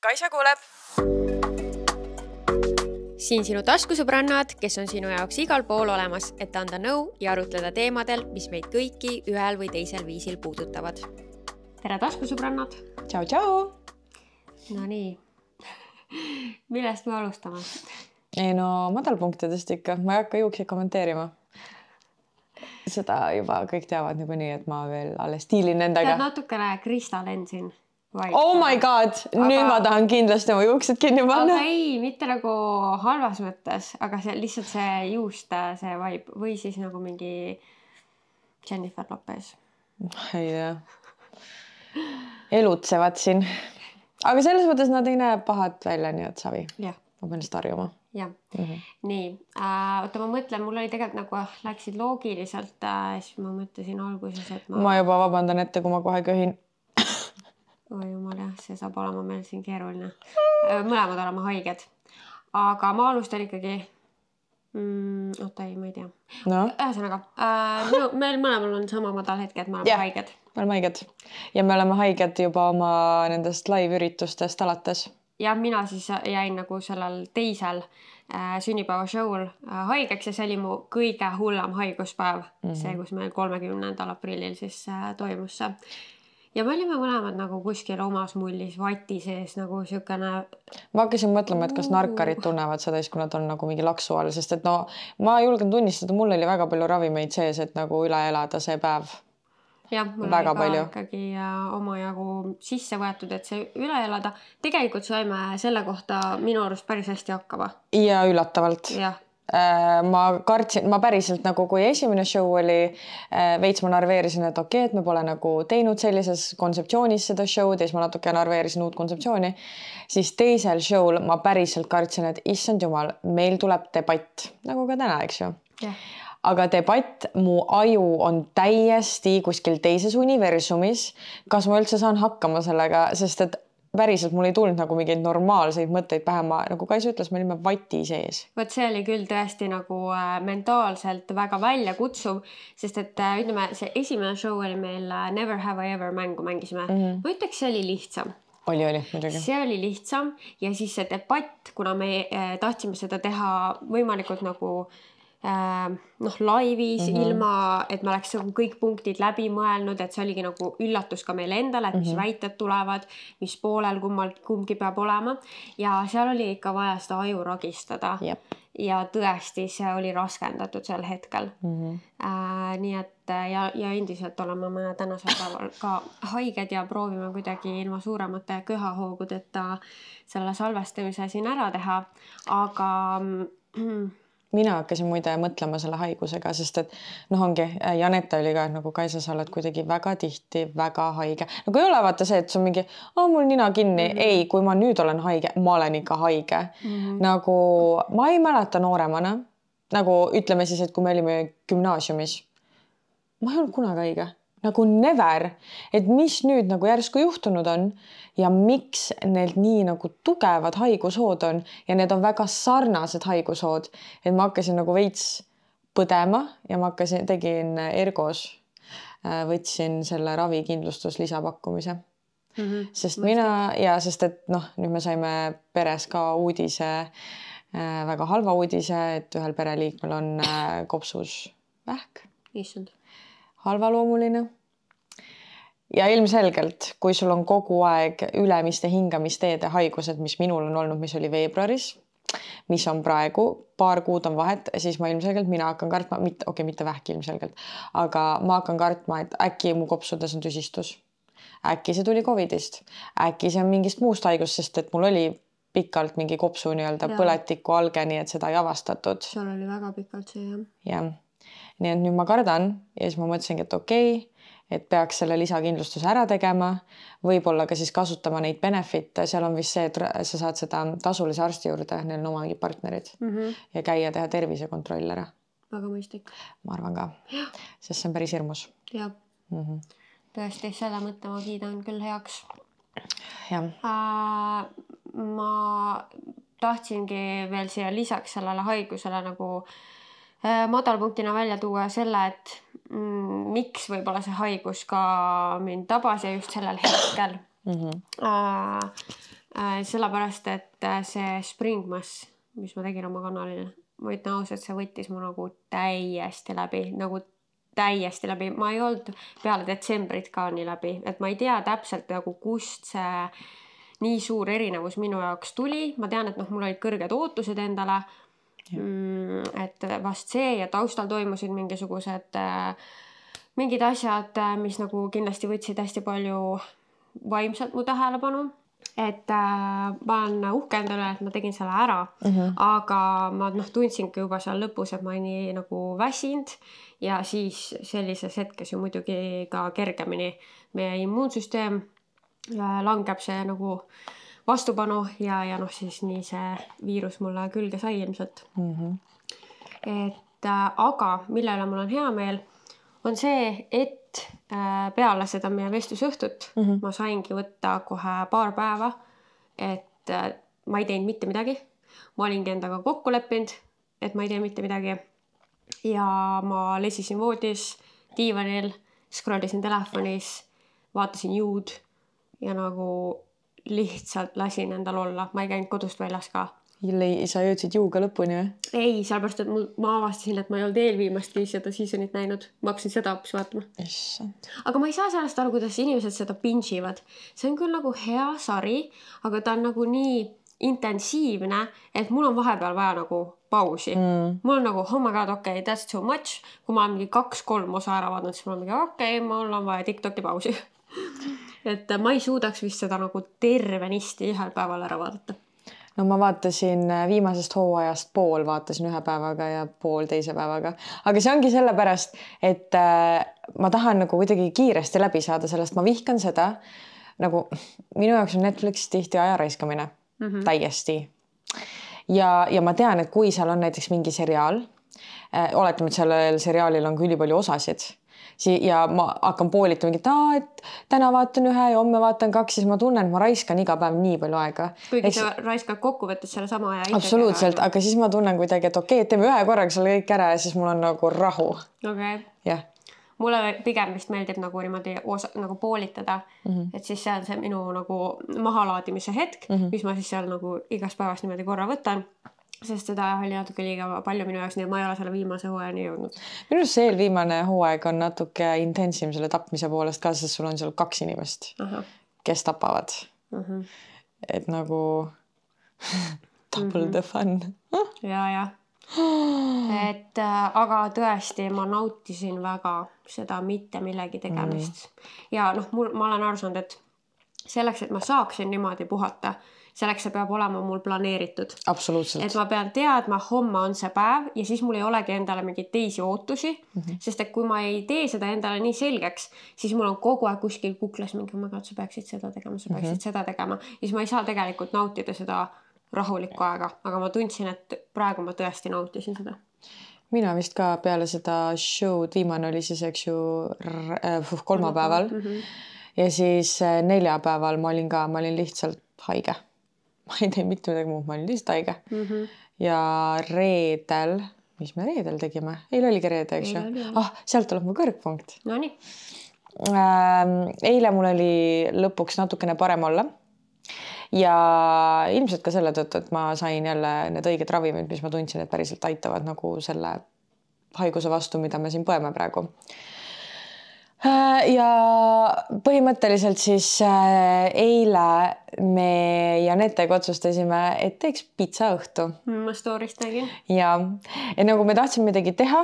Kaisa kuuleb. Siin sinu taskusõbrannad, kes on sinu jaoks igal pool olemas, et anda nõu ja arutleda teemadel, mis meid kõiki ühel või teisel viisil puudutavad. Tere taskusõbrannad! Tšau, tšau! No nii, millest me alustame? Ei no, madalpunktidest ikka. Ma ei hakka juukseid kommenteerima. Seda juba kõik teavad nagu nii, et ma veel alles stiilin endaga. Tead natukene kristalensin. Oh my god, nüüd ma tahan kindlasti oma juuksed kinni panna. Aga ei, mitte nagu halvas mõttes, aga see, lihtsalt see juust, see vibe või siis nagu mingi Jennifer Lopez. Ei tea. Elutsevad siin. Aga selles mõttes nad ei näe pahad välja, nii et savi. Ja. Ma pean seda harjuma. Ja. Nii, oota ma mõtlen, mul oli tegelikult nagu läksid loogiliselt, siis ma mõtlesin alguses, et ma juba vabandan ette, kui ma kohe köhin. Oi jumal jah, see saab olema meil siin keeruline. Mõlemad olema haiged. Aga ma alustan ikkagi... Oota ei, ma ei tea. No. Ühesõnaga, meil mõlemal on sama madal hetk, et me oleme haiged. Me oleme haiged. Ja me oleme haiged juba oma nendest live-üritustest alates. Ja mina siis jäin nagu sellel teisel sünnipäeva show'l haigeks ja see oli mu kõige hullem haiguspäev. See, kus meil 30. aprillil siis toimus see. Ja me olime mõlemad nagu kuskil omas mullis vati sees nagu siukene... Ma hakkasin mõtlema, et kas narkarid tunnevad seda, kui nad on nagu mingi laksu all, sest et no ma julgen tunnistada, mul oli väga palju ravimeid sees, et nagu üle elada see päev. Ja, mul väga oli ka ikkagi omajagu sisse võetud, et see üle elada. Tegelikult saime selle kohta minu arust päris hästi hakkama. Ja üllatavalt. Jah. Ma päriselt nagu, kui esimene show oli, veits ma narveerisin, et okei, et me pole nagu teinud sellises kontseptsioonis seda show'd ja siis ma natuke narveerisin uut kontseptsiooni, siis teisel show'l ma päriselt kartsin, et issand jumal, meil tuleb debatt, nagu ka täna, eks ju. Yeah. Aga debatt, mu aju on täiesti kuskil teises universumis, kas ma üldse saan hakkama sellega, sest et päriselt mul ei tulnud nagu mingeid normaalseid mõtteid pähe, nagu Kaisa ütles, me olime vati sees. Võt see oli küll tõesti nagu mentaalselt väga välja kutsuv, sest et ütleme, see esimene show oli meil Never Have I Ever mängu mängisime. Ma ütleks, see oli lihtsam. Oli, muidugi. See oli lihtsam ja siis see debatt, kuna me tahtsime seda teha võimalikult nagu laivis, ilma, et me oleks kõik punktid läbi mõelnud, et see oligi nagu üllatus ka meile endale, et mis väited tulevad, mis poolel kumbki peab olema ja seal oli ikka vaja seda aju ragistada. Yep. Ja tõesti see oli raskendatud sel hetkel. Nii et ja endiselt oleme me tänasel päeval ka haiged ja proovime kuidagi ilma suuremate köhahoogudeta selle salvestamise siin ära teha, aga mina hakkasin muide mõtlema selle haigusega, sest et ongi, Janeta oli ka, et nagu Kaisa, sa oled kuidagi väga tihti, väga haige. Nagu ei ole vaata see, et see on mingi, mul nina kinni. Ei, kui ma nüüd olen haige, ma olen ikka haige. Nagu ma ei mäleta nooremana, nagu ütleme siis, et kui me olime gümnaasiumis, ma ei olnud kunagi haige. Nagu never, et mis nüüd nagu järsku juhtunud on ja miks neil nii nagu tugevad haigushood on ja need on väga sarnased haigushood, et ma hakkasin nagu veits põdema ja ma tegin Ergos, võtsin selle ravikindlustus lisapakkumise. Sest sest et nüüd me saime peres ka uudise, väga halva uudise, et ühel pereliikmel on kopsus vähk. Issand. Halvaloomuline. Ja ilmselgelt, kui sul on kogu aeg ülemiste hingamisteede haigused, mis minul on olnud, mis oli veebruaris, mis on praegu, paar kuud on vahet, siis ma ilmselgelt mina hakkan kartma, mitte vähk ilmselgelt, aga ma hakkan kartma, et äkki mu kopsudes on tüsistus. Äkki see tuli COVIDist. Äkki see on mingist muust haigust, sest et mul oli pikalt mingi kopsu põletiku alge, nii et seda ei avastatud. Seal oli väga pikalt see, jah. Jah. Nii et nüüd ma kardan ja siis ma mõtlesingi, et okei, et peaks selle lisakindlustuse ära tegema, võib-olla ka siis kasutama neid benefite, seal on vist see, et sa saad seda tasulise arsti juurde, neil on oma mingid partnerid ja käia teha tervisekontroll ära. Väga mõistlik. Ma arvan ka, sest see on päris hirmus. Jah, tõesti seda mõtte ma kiidan küll heaks. Jah. Ma tahtsingi veel siia lisaks sellele haigusele nagu madalpunktina välja tuua selle, et miks võib-olla see haigus ka mind tabas ja just sellel hetkel. sellepärast, et see Springmas, mis ma tegin oma kanalil, ma ütlen ausalt, see võttis mu nagu täiesti läbi, ma ei olnud peale detsembrit ka nii läbi, et ma ei tea täpselt nagu kust see nii suur erinevus minu jaoks tuli. Ma tean, et mul olid kõrged ootused endale, et vast see ja taustal toimusid mingisugused mingid asjad, mis nagu kindlasti võtsid hästi palju vaimselt mu tähelepanu. Et ma olen uhke endale, et ma tegin selle ära, aga ma tundsingi juba seal lõpus, et ma nii nagu väsinud ja siis sellises hetkes ju muidugi ka kergemini meie immuunsüsteem langeb see nagu vastupanu ja siis nii see viirus mulle külge sai ilmselt. Et aga mille üle mul on hea meel, on see, et peale seda meie vestlusõhtut ma saingi võtta kohe paar päeva, et ma ei teinud mitte midagi. Ma olingi endaga kokku leppinud, et ma ei tee mitte midagi. Ja ma lesisin voodis, diivanil, scrollisin telefonis, vaatasin You'd ja nagu lihtsalt lasin endal olla. Ma ei käinud kodust väljas ka. Sa jõudsid You'ga lõpuni või? Ei, sellepärast, et ma avastasin, et ma ei olnud eelviimast seda seasonit näinud. Ma hakkasin seda hoopis vaatama. Aga ma ei saa sellest aru, kuidas inimesed seda binge'ivad. See on küll nagu hea sari, aga ta on nagu nii intensiivne, et mul on vahepeal vaja nagu pausi. Mul on nagu, oh my god, okay, that's too much. Kui ma olen mingi 2-3 osa ära vaadanud, siis mul on mingi, okay, mul on vaja TikToki pausi. Et ma ei suudaks vist seda nagu tervenisti ühel päeval ära vaadata. No ma vaatasin viimasest hooajast pool, vaatasin ühe päevaga ja pool teise päevaga. Aga see ongi sellepärast, et ma tahan nagu kuidagi kiiresti läbi saada sellest. Ma vihkan seda, nagu minu jaoks on Netflix tihti aja raiskamine. Täiesti. Ja ma tean, et kui seal on näiteks mingi seriaal, oletame, et sellel seriaalil on küll palju osasid, ja ma hakkan poolitama, et täna vaatan ühe ja homme vaatan 2, siis ma tunnen, et ma raiskan iga päev nii palju aega. Kuigi sa raiskad kokkuvõttes selle sama aja. Absoluutselt, aga siis ma tunnen kuidagi, et okei, teeme ühe korraga selle kõik ära ja siis mul on nagu rahu. Jah. Mulle pigem vist meeldib nagu niimoodi nagu poolitada, et siis see on see minu nagu mahalaadimise hetk, mis ma siis seal nagu igast päevast niimoodi korra võtan. Sest seda oli natuke liiga palju minu jaoks, nii et ma ei ole selle viimase hooajani jõudnud. Minu see eelviimane hooaeg on natuke intensiivm selle tapmise poolest ka, sest sul on seal 2 inimest, kes tapavad. Et nagu double the fun. Ja. Et aga tõesti, ma nautisin väga seda mitte millegi tegemist. Ja ma olen aru saanud, et selleks, et ma saaksin niimoodi puhata, selleks see peab olema mul planeeritud. Absoluutselt. Et ma pean teadma, homme on see päev ja siis mul ei olegi endale mingeid teisi ootusi, sest et kui ma ei tee seda endale nii selgeks, siis mul on kogu aeg kuskil kuklas mingi, ma sa peaksid seda tegema, sa peaksid seda tegema. Ja siis ma ei saa tegelikult nautida seda rahulikku aega, aga ma tundsin, et praegu ma tõesti nautisin seda. Mina vist ka peale seda show'd, viimane oli siis, eks ju, kolmapäeval ja siis neljapäeval ma olin lihtsalt haige. Ma ei tee mitte midagi muud, ma olin lihtsalt haige. Ja reedel, mis me reedel tegime? Eile oligi reede, eks ju? Sealt tuleb mu kõrgpunkt. No nii. Eile mul oli lõpuks natukene parem olla. Ja ilmselt ka selle tõttu, et ma sain jälle need õiged ravimid, mis ma tundsin, et päriselt aitavad nagu selle haiguse vastu, mida me siin põeme praegu. Ja põhimõtteliselt siis eile me Janetega otsustasime, et teeks pitsa õhtu. Ma story'st tegin. Ja nagu me tahtsime midagi teha,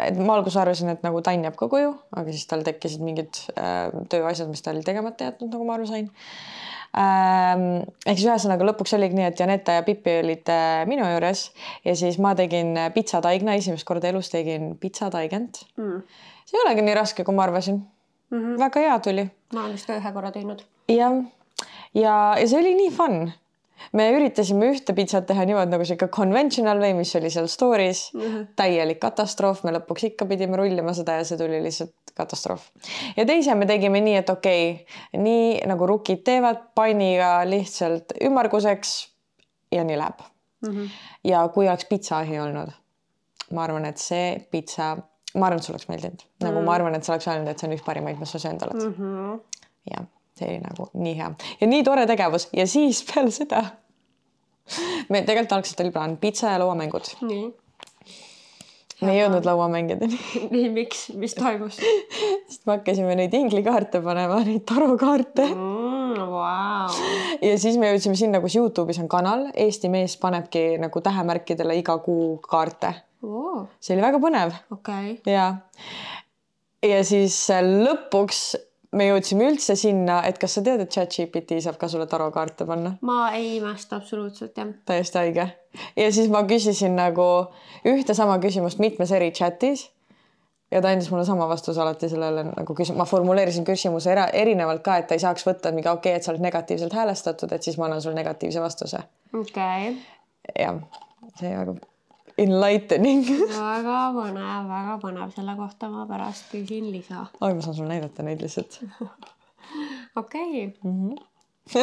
et ma alguses arvasin, et nagu Tainn jääb ka koju, aga siis tal tekkisid mingid tööasjad, mis ta oli tegemata jätnud, nagu ma aru sain. Ehk siis ühesõnaga lõpuks oligi nii, et Janeta ja Pipi olid minu juures ja siis ma tegin pitsataigna, esimest korda elus tegin pitsataigent. See ei olegi nii raske, kui ma arvasin. Väga hea tuli. Ma olen vist ka ühe korra teinud. Ja see oli nii fun. Me üritasime ühte pitsat teha niimoodi nagu see conventional way, mis oli seal stories. Täielik katastroof. Me lõpuks ikka pidime rullima seda ja see tuli lihtsalt katastroof. Ja teise me tegime nii, et okei, nii nagu rukid teevad panniga lihtsalt ümmarguseks ja nii läheb. Ja kui oleks pitsaahi olnud, ma arvan, et see pitsa, ma arvan, et see oleks meeldinud. Nagu ma arvan, et see oleks öelnud, et see on üks parimaid, mis sa söönud oled. Ja see oli nagu nii hea ja nii tore tegevus ja siis peale seda me tegelikult algselt oli plaan pitsa ja lauamängud. Nii. Me ei jõudnud lauamängideni. Nii, miks? Mis toimus? Sest me hakkasime neid inglikaarte panema, neid tarokaarte. Wow. Ja siis me jõudsime sinna, kus YouTube'is on kanal. Eesti mees panebki nagu tähemärkidele iga kuu kaarte. See oli väga põnev. Okay. Ja siis lõpuks me jõudsime üldse sinna, et kas sa tead, et ChatGPT saab ka sulle tarokaarte panna? Ma ei imesta absoluutselt, jah. Täiesti haige. Ja siis ma küsisin nagu ühte sama küsimust mitmes eri chatis ja ta andis mulle sama vastus alati sellele nagu ma formuleerisin küsimuse erinevalt ka, et ta ei saaks võtta mingi okei, et sa oled negatiivselt häälestatud, et siis ma annan sulle negatiivse vastuse. Okay. Ja see väga enlightening. Väga põnev. Selle kohta ma pärast küsin lisa. Ma saan sulle näidata neid lihtsalt. Okei.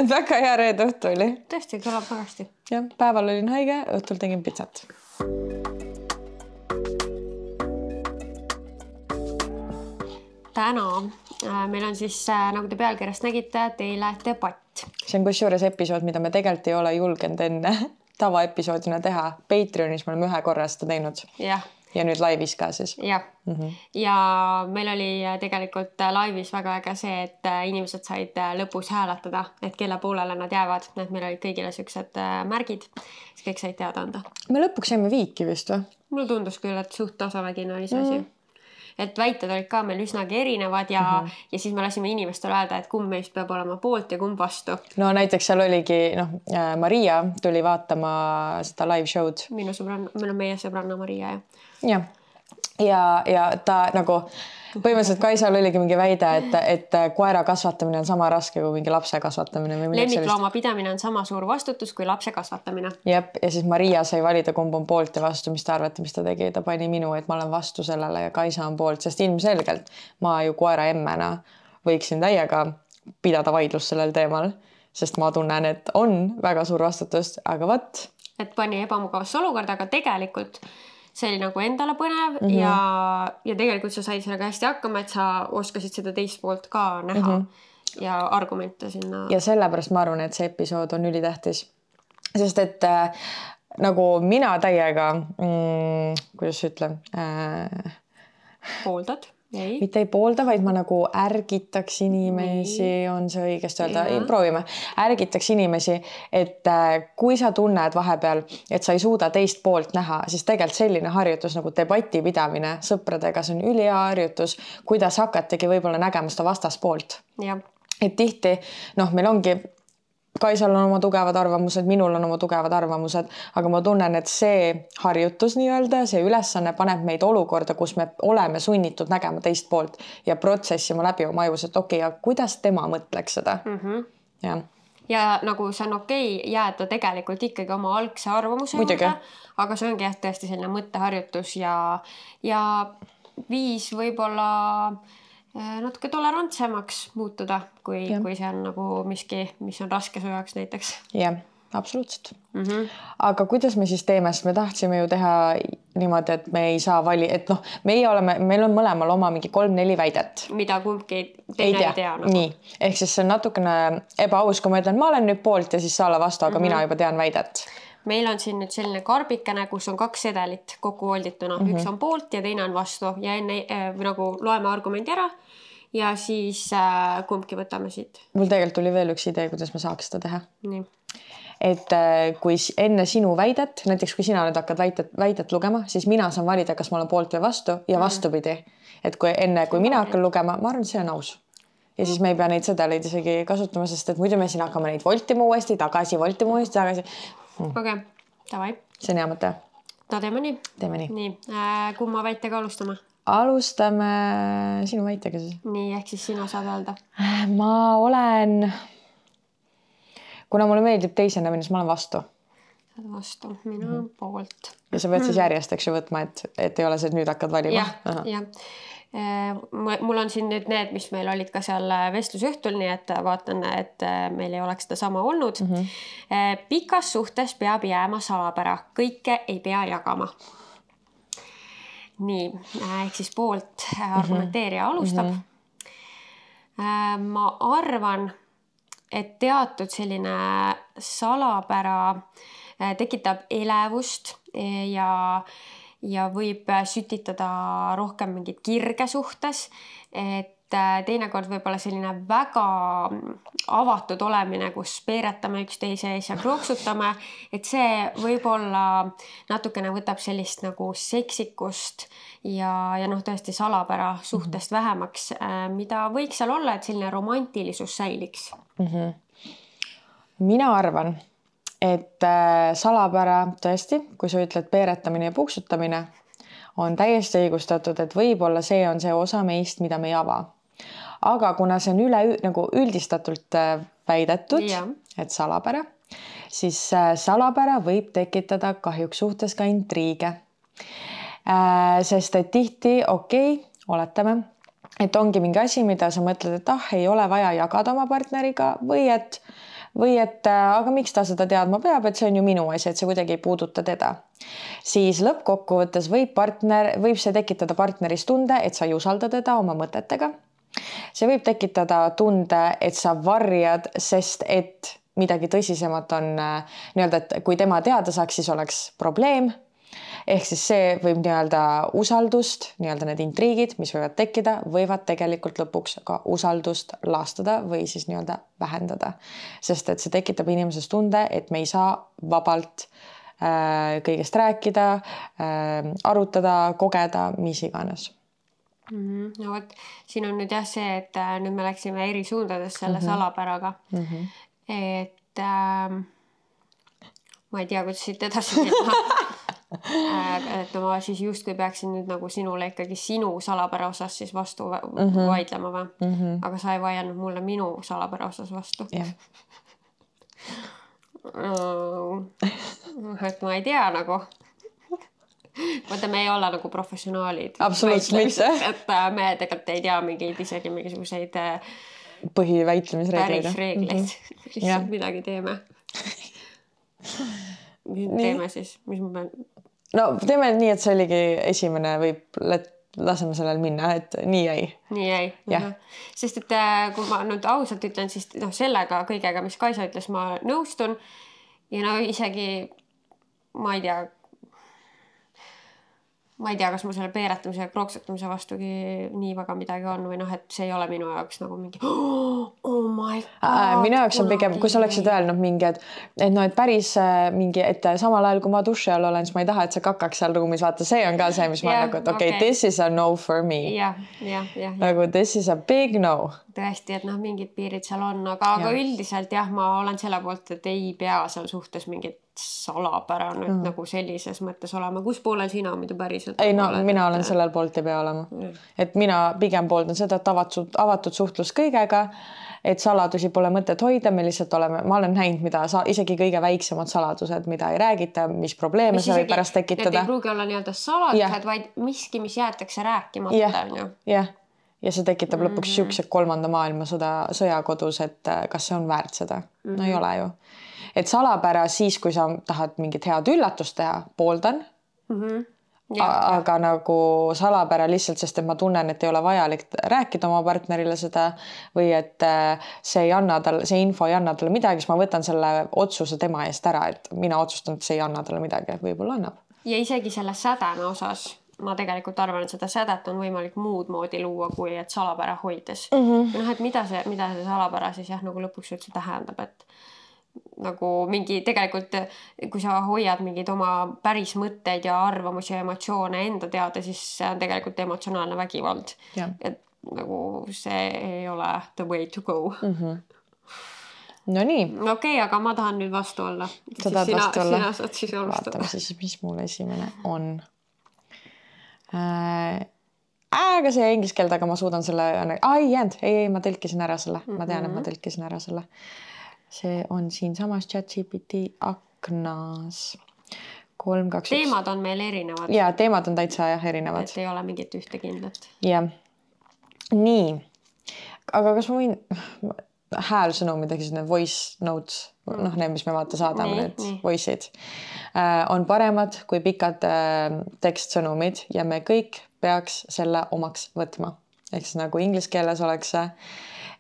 Väga hea reede õhtu oli. Tõesti, kõlab väga hästi. Jah, päeval olin haige, õhtul tegin pitsat. Täna meil on siis, nagu te pealkirjast nägite, teile debatt. See on kusjuures episood, mida me tegelikult ei ole julgenud enne tavaepisoodina teha. Patreonis me oleme ühe korra seda teinud. Ja nüüd laivis ka siis. Ja meil oli tegelikult laivis väga äge see, et inimesed said lõpus hääletada, et kelle poolele nad jäävad. Et meil olid kõigile sellised märgid, siis kõik said teada anda. Me lõpuks jäime viiki vist või? Mulle tundus küll, et suht tasavägine oli see asi. Et väited olid ka meil üsnagi erinevad ja siis me lasime inimestele öelda, et kumb meist peab olema poolt ja kumb vastu. No näiteks seal oligi, Maria tuli vaatama seda live show'd. Meil on meie sõbranna Maria, jah. Ja ta nagu põhimõtteliselt Kaisal oligi mingi väide, et koera kasvatamine on sama raske kui mingi lapse kasvatamine. Lemmiklooma pidamine on sama suur vastutus kui lapse kasvatamine. Jep, ja siis Maria sai valida, kumb on poolt ja vastu, mis ta arvati, mis ta tegi. Ta pani minu, et ma olen vastu sellele ja Kaisa on poolt, sest ilmselgelt ma ju koera emmena võiksin täiega pidada vaidlust sellel teemal, sest ma tunnen, et on väga suur vastutus, aga võt. Et pani ebamugavasse olukorda, aga tegelikult see oli nagu endale põnev ja tegelikult sa said sellega hästi hakkama, et sa oskasid seda teist poolt ka näha ja argumente sinna. Ja sellepärast ma arvan, et see episood on ülitähtis. Sest et nagu mina täiega, kuidas ütlen? Pooldad? Mitte ei poolda, vaid ma nagu ärgitaks inimesi, on see õigesti öelda, proovime, ärgitaks inimesi, et kui sa tunned vahepeal, et sa ei suuda teist poolt näha, siis tegelikult selline harjutus nagu debati pidamine sõpradega, see on ülihea harjutus, kuidas hakatagi võib-olla nägema seda vastaspoolt. Et tihti, meil ongi Kaisal on oma tugevad arvamused, minul on oma tugevad arvamused, aga ma tunnen, et see harjutus nii-öelda, see ülesanne paneb meid olukorda, kus me oleme sunnitud nägema teist poolt ja protsessima läbi oma ajus, et okei, ja kuidas tema mõtleks seda? Ja nagu see on okei jääda tegelikult ikkagi oma algse arvamuse juurde, aga see ongi tõesti selline mõtteharjutus ja viis võib-olla natuke tolerantsemaks muutuda, kui see on nagu miski, mis on raske su jaoks näiteks. Jah, absoluutselt. Aga kuidas me siis teeme, sest me tahtsime ju teha niimoodi, et me ei saa et meil on mõlemal oma mingi 3-4 väidet. Mida kumbki teine ei tea. Nagu. Nii, ehk siis see on natukene ebaaus, kui ma ütlen, ma olen nüüd poolt ja siis sa ole vastu, aga mina juba tean väidet. Meil on siin nüüd selline karbikene, kus on 2 sedelit kokku holdituna. Üks on poolt ja teine on vastu ja enne nagu loeme argumendi ära ja siis kumbki võtame siit. Mul tegelikult tuli veel üks idee, kuidas me saaks seda teha. Nii. Et kui enne sinu väidet, näiteks kui sina nüüd hakkad väidet lugema, siis mina saan valida, kas ma olen poolt või vastu ja vastupidi. Et kui mina hakkan lugema, ma arvan, et see on aus. Ja siis me ei pea neid sedeleid isegi kasutama, sest et muidu me siin hakkame neid voltima uuesti, tagasi. Okei, davai. See on hea mõte. Teeme nii. Nii, kumma väitega alustame? Alustame sinu väitega siis. Nii, ehk siis sina saad öelda. Ma olen, kuna mulle meeldib teisena minnes, ma olen vastu. Saad vastu, mina olen poolt. Ja sa pead siis järjest võtma, et ei ole see, et nüüd hakkad valima. Jah. Mul on siin nüüd need, mis meil olid ka seal vestlusõhtul, nii et vaatan, et meil ei oleks seda sama olnud. Pikas suhtes peab jääma salapära, kõike ei pea jagama. Nii, ehk siis poolt argumenteerija alustab. Ma arvan, et teatud selline salapära tekitab elevust ja võib sütitada rohkem mingit kirge suhtes, et teinekord võib-olla selline väga avatud olemine, kus peeretame üksteise ees ja krooksutame, et see võib-olla natukene võtab sellist nagu seksikust ja noh, tõesti salapära suhtest vähemaks, mida võiks seal olla, et selline romantilisus säiliks. Mina arvan, et salapära tõesti, kui sa ütled peeretamine ja puuksutamine, on täiesti õigustatud, et võib-olla see on see osa meist, mida me ei ava. Aga kuna see on nagu üldistatult väidetud, et salapära, siis salapära võib tekitada kahjuks suhtes ka intriige. Sest et tihti, oletame, et ongi mingi asi, mida sa mõtled, et ei ole vaja jagada oma partneriga või et aga miks ta seda teadma peab, et see on ju minu asi, et see kuidagi ei puuduta teda. Siis lõppkokkuvõttes võib see tekitada partneris tunde, et sa ei usalda teda oma mõtetega. See võib tekitada tunde, et sa varjad, sest et midagi tõsisemat on nii-öelda, et kui tema teada saaks, siis oleks probleem. Ehk siis see võib nii-öelda usaldust, nii-öelda need intriigid, mis võivad tekkida, võivad tegelikult lõpuks ka usaldust laastada või siis nii-öelda vähendada. Sest et see tekitab inimeses tunde, et me ei saa vabalt kõigest rääkida, arutada, kogeda, mis iganes. No vot, siin on nüüd jah see, et nüüd me läksime eri suundades selle salapäraga. Et ma ei tea, kuidas siit edasi minna. Et ma siis justkui peaksin nüüd nagu sinule ikkagi sinu salapära osas siis vastu vaidlema või? Aga sa ei vaielnud mulle minu salapära osas vastu. Et ma ei tea nagu. Vaata, me ei ole nagu professionaalid. Absoluutselt mitte. Et me tegelikult ei tea isegi mingisuguseid põhiväitlemisreegleid. Päris reegleid. Lihtsalt midagi teeme. Teeme siis, mis ma pean? No teeme nii, et see oligi esimene laseme sellel minna, et nii jäi. Nii jäi. Sest et kui ma nüüd ausalt ütlen, siis sellega kõigega, mis Kaisa ütles, ma nõustun. Ja isegi ma ei tea, kas ma selle peeretamise ja krooksutamise vastugi nii väga midagi on või et see ei ole minu jaoks nagu mingi oh my god. Minu jaoks on pigem, kui sa oleksid öelnud mingi, et päris mingi, et samal ajal kui ma duši all olen, siis ma ei taha, et sa kakaks seal ruumis, vaata, see on ka see, mis ma nagu, et this is a no for me. Nagu this is a big no. Tõesti, et mingid piirid seal on, aga üldiselt ma olen selle poolt, et ei pea seal suhtes mingit salapära nüüd nagu sellises mõttes olema. Kus poolel sina muidu päriselt? Ei, mina olen sellel poolt ei pea olema. Et mina pigem pooldan seda, et avatud suhtlus kõigega, et saladusi pole mõtet hoida, me lihtsalt oleme, ma olen näinud, mida isegi kõige väiksemad saladused, mida ei räägita, mis probleeme see võib pärast tekitada. Need ei pruugi olla nii-öelda saladused, vaid miski, mis jäetakse rääkimata. Ja see tekitab lõpuks siukse kolmanda maailma sõja kodus, et kas see on väärt seda? No ei ole ju. Et salapära siis, kui sa tahad mingit head üllatust teha, pooldan. Aga nagu salapära lihtsalt, sest et ma tunnen, et ei ole vajalik rääkida oma partnerile seda või et see info ei anna talle midagi, siis ma võtan selle otsuse tema eest ära, et mina otsustan, et see ei anna talle midagi, võib-olla annab. Ja isegi selle sädeme osas ma tegelikult arvan, et seda sädet on võimalik muud moodi luua, kui et salapära hoides. Et mida see salapära siis nagu lõpuks üldse tähendab, et nagu mingi tegelikult, kui sa hoiad mingid oma päris mõtteid ja arvamusi ja emotsioone enda teada, siis see on tegelikult emotsionaalne vägivald. Et nagu see ei ole the way to go. No nii. Okei, aga ma tahan nüüd vastu olla. Sa tahad vastu olla? Sina saad siis alustada. Vaatame siis, mis mul esimene on. Aga see inglise keelde, aga ma suudan selle... Ei jäänud, ma tõlkisin ära selle. Ma tean, et ma tõlkisin ära selle. See on siin samas ChatGPT aknas 3, 2, 1. Teemad on meil erinevad. Ja, teemad on täitsa erinevad. Et ei ole mingit ühte kindlat. Ja. Nii. Aga kas ma võin häälsõnumid, need voice notes, need, mis me vaata saadame, need voice'id, on paremad kui pikad tekstsõnumid ja me kõik peaks selle omaks võtma. ehk siis nagu inglise keeles oleks see,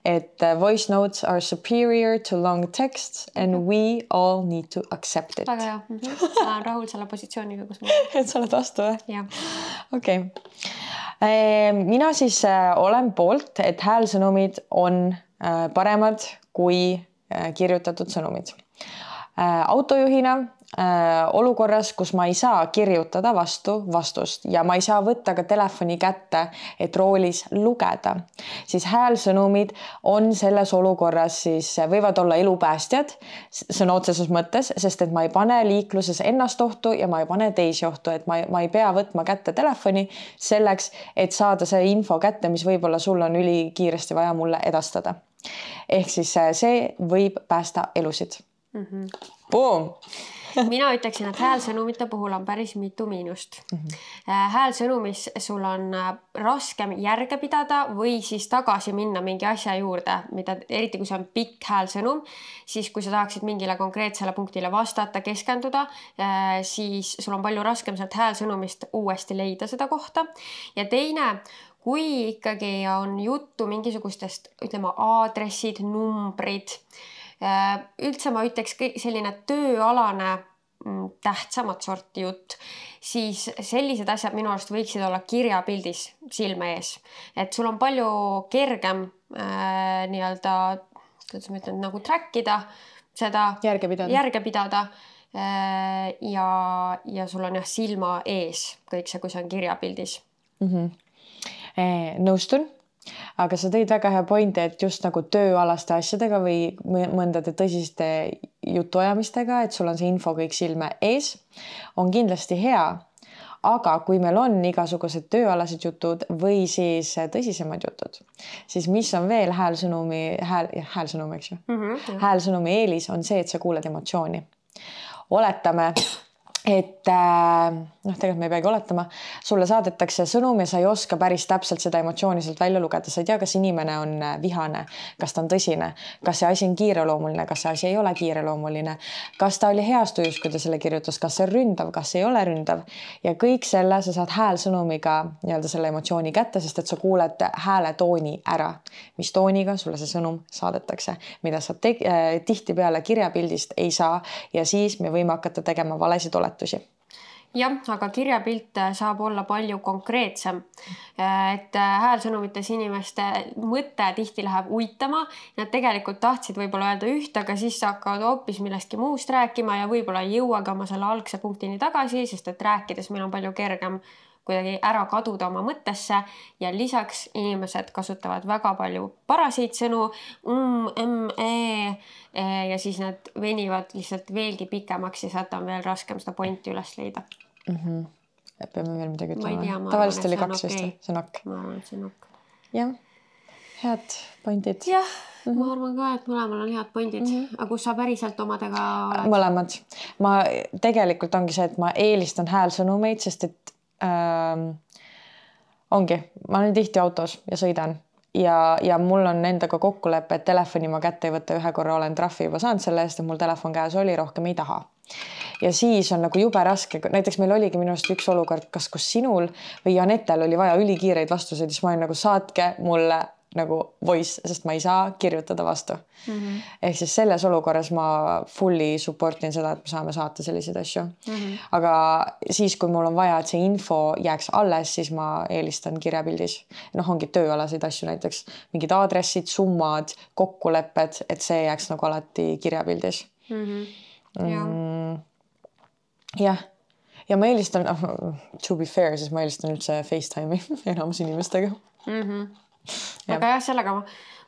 et voice notes are superior to long texts and we all need to accept it. Väga hea. Ma olen rahul selle positsiooniga, kus ma et sa oled vastu või? Jah. Okei. Mina siis olen poolt, et häälsõnumid on paremad kui kirjutatud sõnumid. Autojuhina olukorras, kus ma ei saa kirjutada vastust ja ma ei saa võtta ka telefoni kätte, et roolis lugeda, siis häälsõnumid on selles olukorras siis võivad olla elupäästjad sõna otseses mõttes, sest et ma ei pane liikluses ennast ohtu ja ma ei pane teisi ohtu, et ma ei pea võtma kätte telefoni selleks, et saada see info kätte, mis võib-olla sul on ülikiiresti vaja mulle edastada. Ehk siis see võib päästa elusid. Boom! Mina ütleksin, et häälsõnumite puhul on päris mitu miinust. Häälsõnumis sul on raskem järge pidada või siis tagasi minna mingi asja juurde, mida eriti kui see on pikk häälsõnum, siis kui sa tahaksid mingile konkreetsele punktile vastata, keskenduda, siis sul on palju raskem sealt häälsõnumist uuesti leida seda kohta. Ja teine, kui ikkagi on juttu mingisugustest, ütleme, aadressid, numbrid, üldse ma ütleks selline tööalane tähtsamat sorti jutt, siis sellised asjad minu arust võiksid olla kirjapildis silme ees. Et sul on palju kergem nii-öelda, kuidas ma ütlen, nagu trackida seda, järge pidada ja sul on silma ees kõik see, kui see on kirjapildis. Nõustun. Aga sa tõid väga hea pointi, et just nagu tööalaste asjadega või mõndade tõsiste jutuajamistega, et sul on see info kõik silme ees, on kindlasti hea. Aga kui meil on igasugused tööalased jutud või siis tõsisemad jutud, siis mis on veel häälsõnumi, eks ju? Häälsõnumi eelis on see, et sa kuuled emotsiooni. Oletame, et tegelikult me ei peagi oletama, sulle saadetakse sõnum ja sa ei oska päris täpselt seda emotsiooni sealt välja lugeda. Sa ei tea, kas inimene on vihane, kas ta on tõsine, kas see asi on kiireloomuline, kas see asi ei ole kiireloomuline, kas ta oli heas tujus, kui ta selle kirjutas, kas see on ründav, kas ei ole ründav. Ja kõik selle sa saad häälsõnumiga nii-öelda selle emotsiooni kätte, sest et sa kuuled hääle tooni ära, mis tooniga sulle see sõnum saadetakse, mida sa tihti peale kirjapildist ei saa ja siis me võime hakata tegema valesid oletusi. Jah, aga kirjapilt saab olla palju konkreetsem, et häälsõnumites inimeste mõte tihti läheb uitama. Nad tegelikult tahtsid võib-olla öelda üht, aga siis hakkavad hoopis millestki muust rääkima ja võib-olla ei jõuagi oma selle algse punktini tagasi, sest et rääkides meil on palju kergem kuidagi ära kaduda oma mõttesse ja lisaks inimesed kasutavad väga palju parasid sõnu, ja siis need venivad lihtsalt veelgi pikemaks ja sealt on veel raskem seda pointi üles leida. Peame veel midagi ütlema. Tavaliselt oli 2 vist, see on nokk. Ma arvan, et see on nokk. Jah, head pointid. Jah, ma arvan ka, et mõlemal on head pointid. Aga kus sa päriselt omadega oled? Mõlemad. Ma tegelikult ongi see, et ma eelistan häälsõnumeid, sest et ongi, ma olen tihti autos ja sõidan ja mul on endaga kokkulepe, et telefoni ma kätte ei võtta, ühe korra olen trahvi juba saanud selle eest, et mul telefon käes oli, rohkem ei taha. Ja siis on nagu jube raske, näiteks meil oligi minu arust üks olukord, kus sinul või Janettel oli vaja ülikiireid vastuseid, siis ma olin nagu saatke mulle nagu voice, sest ma ei saa kirjutada vastu. Ehk siis selles olukorras ma fully supportin seda, et me saame saata selliseid asju. Aga siis, kui mul on vaja, et see info jääks alles, siis ma eelistan kirjapildis. Ongi tööalaseid asju, näiteks mingid aadressid, summad, kokkulepped, et see jääks nagu alati kirjapildis. Jah. Ja ma eelistan, to be fair, siis ma eelistan üldse FaceTime'i enamus inimestega. Aga jah, sellega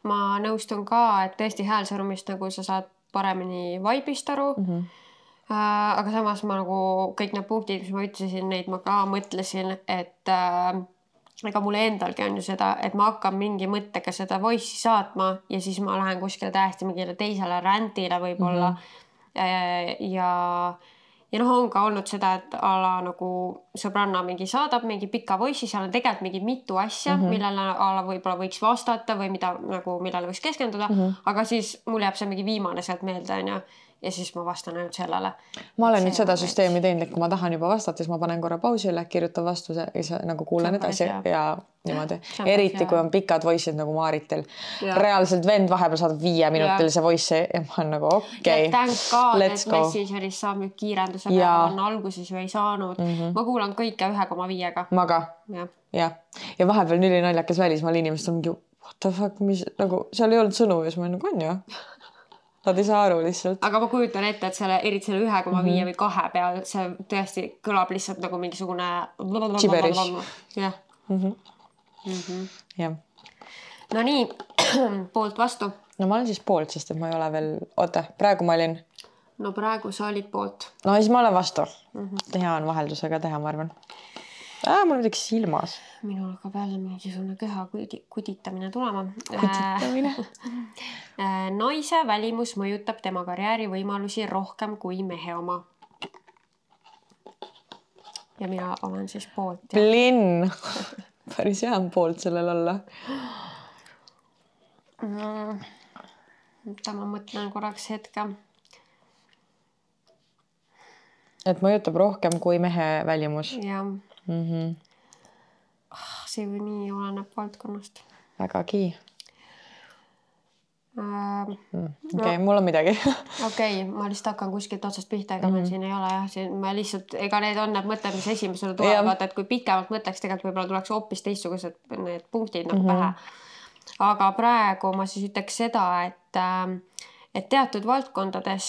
ma nõustun ka, et tõesti häälsõnumist nagu sa saad paremini vaibist aru. Aga samas ma nagu kõik need punktid, mis ma ütlesin, neid ma ka mõtlesin, et ega mulle endalgi on ju seda, et ma hakkan mingi mõttega seda voice'i saatma ja siis ma lähen kuskile täiesti mingile teisele rändile võib-olla. Ja on ka olnud seda, et ala nagu sõbranna mingi saadab mingi pika voice'i, seal on tegelikult mingi mitu asja, millele ala võib-olla võiks vastata või millele võiks keskenduda, aga siis mul jääb see mingi viimane sealt meelde, on ju. ja siis ma vastan ainult sellele. Ma olen nüüd seda süsteemi teinud, et kui ma tahan juba vastata, siis ma panen korra pausile, kirjutan vastuse ja nagu kuulen edasi ja niimoodi. Eriti kui on pikad voice'id nagu Maaritel. Reaalselt vend vahepeal saadab 5-minutilise voice'i ja ma olen nagu okei. Ja thank God, et Messengeris saab nüüd kiirenduse peale, on alguses ju ei saanud. Ma kuulan kõike 1,5-ga. Ma ka. Ja vahepeal nüli naljakas välismaal inimesed on mingi what the fuck, mis nagu seal ei olnud sõnu ja siis ma nagu on ju. Nad ei saa aru lihtsalt. Aga ma kujutan ette, et eriti selle 1,5 või 2 peal see tõesti kõlab lihtsalt nagu mingisugune Gibberish. Jah. Jah. No nii, poolt vastu. No ma olen siis poolt, sest et ma ei ole veel... Oota, praegu ma olin... No praegu sa olid poolt. No siis ma olen vastu. Hea on vaheldusega teha, ma arvan. Mul on midagi silmas. Minul hakkab jälle mingisugune köha kuditamine tulema. Kuditamine? Naise välimus mõjutab tema karjääri võimalusi rohkem kui mehe oma. Ja mina olen siis poolt. Plinn! Päris hea on poolt sellel olla. Ma mõtlen korraks hetke. Et mõjutab rohkem kui mehe välimus. Jah. See ju nii oleneb valdkonnast. Vägagi. Okei, mul on midagi. Okei, ma lihtsalt hakkan kuskilt otsast pihta, ega meil siin ei ole jah. Ma lihtsalt, ega need on need mõtted, mis esimesele tulevad, et kui pikemalt mõtleks, tegelikult võib-olla tuleks hoopis teistsugused need punktid nagu pähe. Aga praegu ma siis ütleks seda, et teatud valdkondades,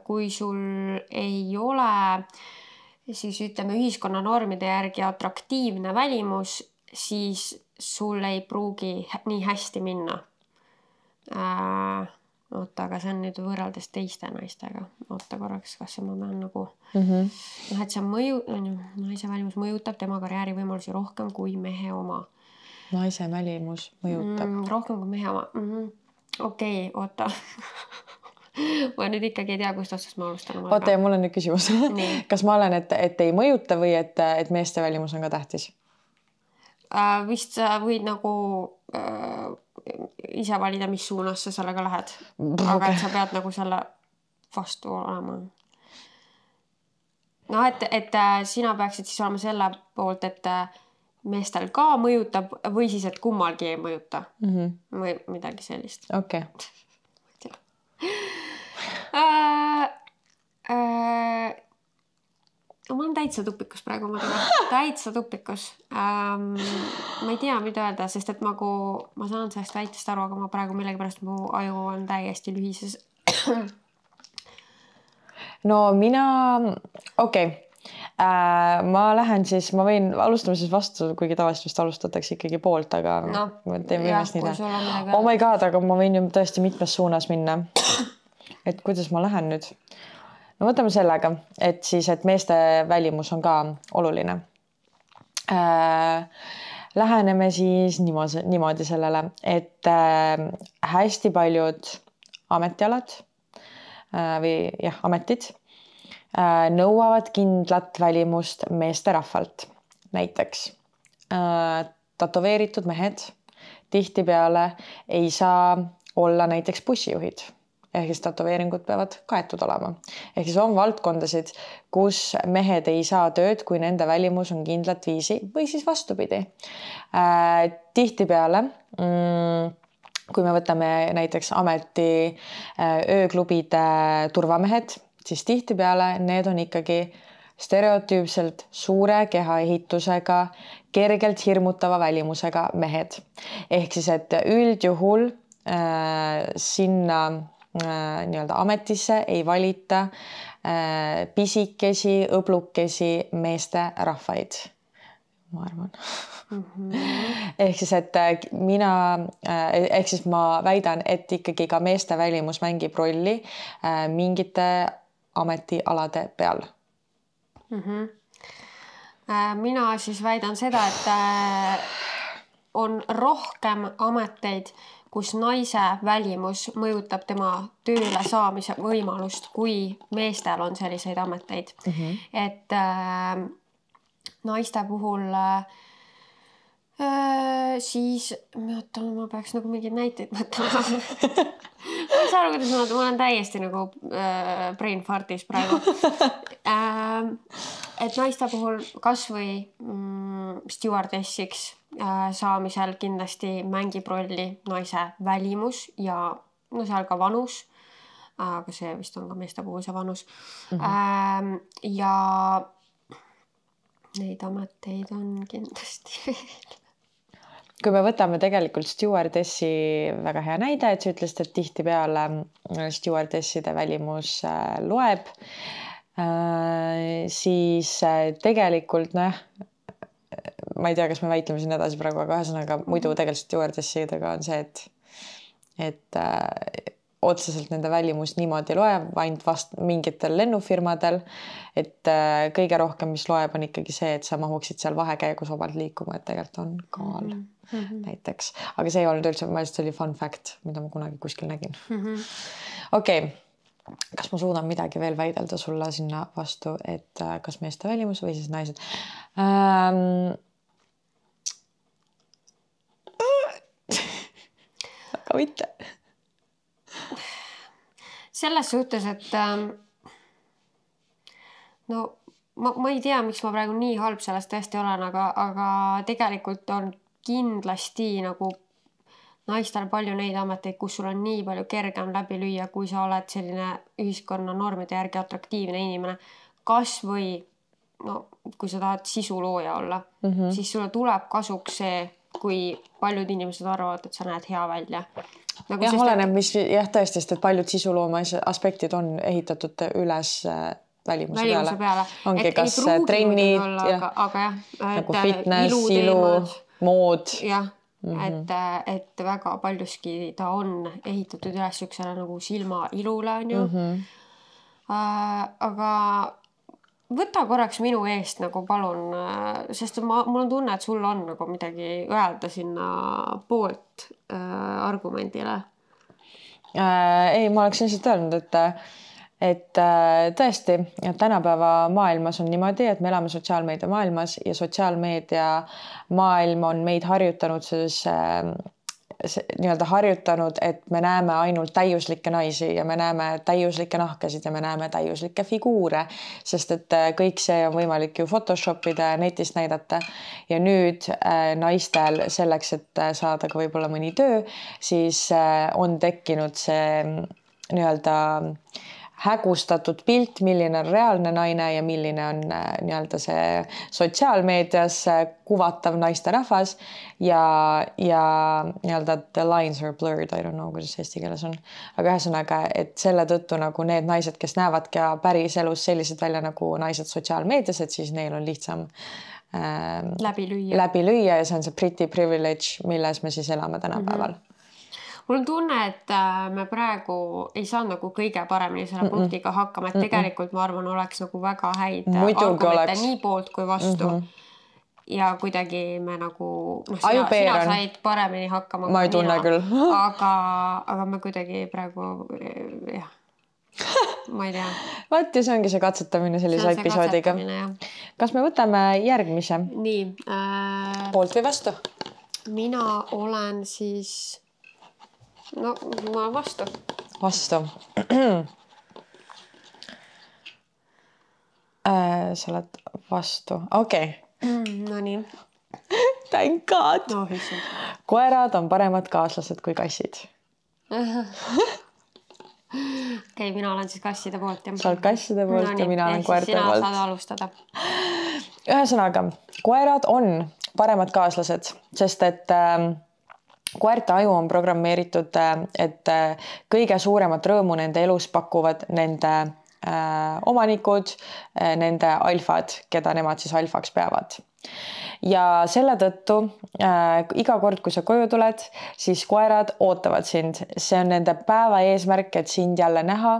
kui sul ei ole siis ütleme ühiskonna normide järgi atraktiivne välimus, siis sul ei pruugi nii hästi minna. Oota, aga see on nüüd võrreldes teiste naistega. Oota korraks, kas ma pean nagu... et see naise välimus mõjutab tema karjääri võimalusi rohkem kui mehe oma. Naise välimus mõjutab. Rohkem kui mehe oma. Okei, oota. Ma nüüd ikkagi ei tea, kust otsast ma alustan. Oota, ja mul on nüüd küsimus. Kas ma olen, et ei mõjuta või et meeste välimus on ka tähtis? Vist sa võid nagu ise valida, mis suunas sa sellega lähed. Aga et sa pead nagu selle vastu olema. No, et sina peaksid siis olema selle poolt, et meestel ka mõjutab või siis, et kummalgi ei mõjuta. Või midagi sellist. Okei. Ma olen täitsa tupikus praegu. Täitsa tupikus. Ma ei tea, mida öelda, sest et ma saan sellest väitest aru, aga ma praegu millegipärast mu aju on täiesti lühises. No mina... Okei. Ma lähen siis, ma võin alustama siis vastu, kuigi tavaliselt vist alustatakse ikkagi poolt, aga teeme viimast nii teha. Oh my god, aga ma võin ju tõesti mitmes suunas minna. Et kuidas ma lähen nüüd? No võtame sellega, et siis, et meeste välimus on ka oluline. Läheneme siis niimoodi sellele, et hästi paljud ametialad või jah, ametid nõuavad kindlat välimust meeste rahvalt. Näiteks tatoveeritud mehed tihtipeale ei saa olla näiteks bussijuhid. Ehk siis tatoveeringud peavad kaetud olema. Ehk siis on valdkondasid, kus mehed ei saa tööd, kui nende välimus on kindlat viisi või siis vastupidi. Tihtipeale, kui me võtame näiteks ameti ööklubide turvamehed, siis tihtipeale need on ikkagi stereotüüpselt suure kehaehitusega, kergelt hirmutava välimusega mehed. Ehk siis, et üldjuhul sinna nii-öelda ametisse ei valita pisikesi, õblukesi meeste rahvaid. Ma arvan. Ehk siis, et ehk siis ma väidan, et ikkagi ka meeste välimus mängib rolli mingite ametialade peal. Mina siis väidan seda, et on rohkem ameteid, kus naise välimus mõjutab tema tööle saamise võimalust, kui meestel on selliseid ameteid. Et naiste puhul siis, ma peaks nagu mingeid näiteid mõtlema. ma ei saa aru, kuidas ma olen täiesti nagu brain fartis praegu. Et naiste puhul kas või stewardessiks saamisel kindlasti mängib rolli naise välimus ja no seal ka vanus. Aga see vist on ka meeste puhul see vanus. Ja neid ameteid on kindlasti veel. Kui me võtame tegelikult stewardessi väga hea näide, et sa ütlesid, et tihtipeale stewardesside välimus loeb, siis tegelikult ma ei tea, kas me väitleme siin edasi praegu, aga ühesõnaga muidu tegelikult stewardessidega on see, et otseselt nende välimus niimoodi loeb ainult vast mingitel lennufirmadel, et kõige rohkem, mis loeb, on ikkagi see, et sa mahuksid seal vahekäigus vabalt liikuma, et tegelikult on kaal näiteks. Aga see ei olnud üldse, ma just oli fun fact, mida ma kunagi kuskil nägin. Okei. Kas ma suudan midagi veel väidelda sulle sinna vastu, et kas meeste välimus või siis naised? Aga mitte. Selles suhtes, et no ma ei tea, miks ma praegu nii halb sellest tõesti olen, aga tegelikult on kindlasti nagu naistel palju neid ameteid, kus sul on nii palju kergem läbi lüüa, kui sa oled selline ühiskonna normide järgi atraktiivne inimene. Kas või, no, kui sa tahad sisulooja olla, siis sulle tuleb kasuks see, kui paljud inimesed arvavad, et sa näed hea välja. Nagu oleneb, mis tõesti, sest et paljud sisulooma aspektid on ehitatud üles välimuse peale. Ongi kas trennid, aga jah, nagu fitness, ilu, mood. Jah, et väga paljuski ta on ehitatud üles üksena nagu silma ilule, on ju. Aga võta korraks minu eest nagu palun, sest mul on tunne, et sul on nagu midagi öelda sinna poolt argumendile. Ei, ma oleks lihtsalt öelnud, et tõesti, tänapäeva maailmas on niimoodi, et me elame sotsiaalmeedia maailmas ja sotsiaalmeedia maailm on meid harjutanud nii-öelda harjutanud, et me näeme ainult täiuslikke naisi ja me näeme täiuslikke nahkasid ja me näeme täiuslikke figuure, sest et kõik see on võimalik ju Photoshopida ja netist näidata. Ja nüüd naistel selleks, et saada ka võib-olla mõni töö, siis on tekkinud see nii-öelda hägustatud pilt, milline on reaalne naine ja milline on nii-öelda see sotsiaalmeedias kuvatav naisterahvas ja nii-öelda the lines are blurred, I don't know, kuidas eesti keeles on. Aga ühesõnaga, et selle tõttu nagu need naised, kes näevad ka päris elus sellised välja nagu naised sotsiaalmeedias, et siis neil on lihtsam läbi lüüa ja see on see pretty privilege, milles me siis elame tänapäeval. Mul on tunne, et me praegu ei saa nagu kõige paremini selle punktiga hakkama, et tegelikult ma arvan, oleks nagu väga häid argumente nii poolt kui vastu. Ja kuidagi me nagu, sina said paremini hakkama ma ei tunne küll. Aga me kuidagi praegu, jah, ma ei tea. Vaat ja see ongi see katsetamine sellise episoodiga. Kas me võtame järgmise? Nii. Poolt või vastu? Mina olen siis... No, ma olen vastu. Vastu. Sa oled vastu. Okei. No nii. Thank God. No, koerad on paremad kaaslased kui kassid. Okei, mina olen siis kasside poolt. Sa oled kasside poolt ja mina olen koerte poolt. Sina saad alustada. Ühesõnaga, koerad on paremad kaaslased, sest et... koerte aju on programmeeritud, et kõige suuremat rõõmu nende elus pakuvad nende omanikud, nende alfad, keda nemad siis alfaks peavad. Ja selle tõttu iga kord, kui sa koju tuled, siis koerad ootavad sind. See on nende päeva eesmärk, et sind jälle näha,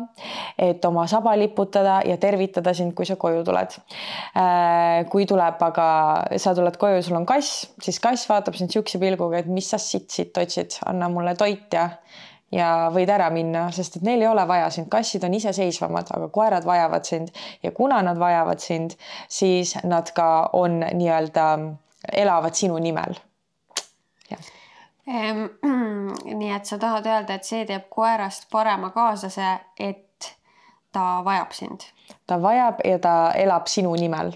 et oma saba liputada ja tervitada sind, kui sa koju tuled. Kui tuleb, aga sa tuled koju, sul on kass, siis kass vaatab sind siukse pilguga, et mis sa siit otsid, anna mulle toit ja võid ära minna, sest et neil ei ole vaja sind. Kassid on iseseisvamad, aga koerad vajavad sind ja kuna nad vajavad sind, siis nad ka on nii-öelda elavad sinu nimel. Ja. Nii et sa tahad öelda, et see teeb koerast parema kaaslase, et ta vajab sind? Ta vajab ja ta elab sinu nimel.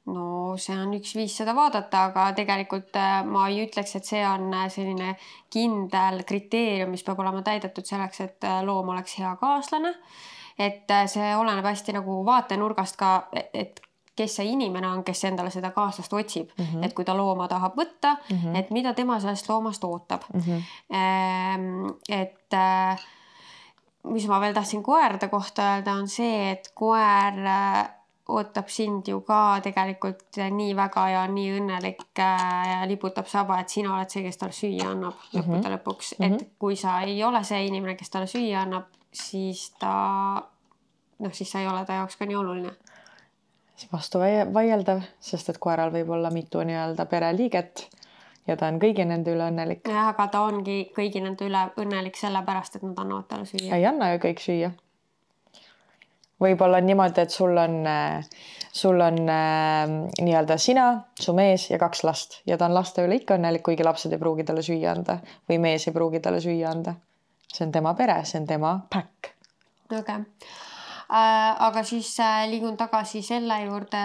No see on üks viis seda vaadata, aga tegelikult ma ei ütleks, et see on selline kindel kriteerium, mis peab olema täidetud selleks, et loom oleks hea kaaslane. Et see oleneb hästi nagu vaatenurgast ka, et kes see inimene on, kes endale seda kaaslast otsib. Et kui ta looma tahab võtta, et mida tema sellest loomast ootab. Et mis ma veel tahtsin koerte kohta öelda, on see, et koer ootab sind ju ka tegelikult nii väga ja nii õnnelik ja liputab saba, et sina oled see, kes talle süüa annab lõppude lõpuks. Et kui sa ei ole see inimene, kes talle süüa annab, siis siis sa ei ole ta jaoks ka nii oluline. Vastu vaieldav, sest et koeral võib olla mitu nii-öelda pereliiget ja ta on kõigi nende üle õnnelik. Ja, aga ta ongi kõigi nende üle õnnelik sellepärast, et nad annavad talle süüa. Ei anna ju kõik süüa. Võib-olla niimoodi, et sul on nii-öelda sina, su mees ja 2 last ja ta on laste üle ikka õnnelik, kuigi lapsed ei pruugi talle süüa anda või mees ei pruugi talle süüa anda. See on tema pere, see on tema päkk. Okay. Aga siis liigun tagasi selle juurde,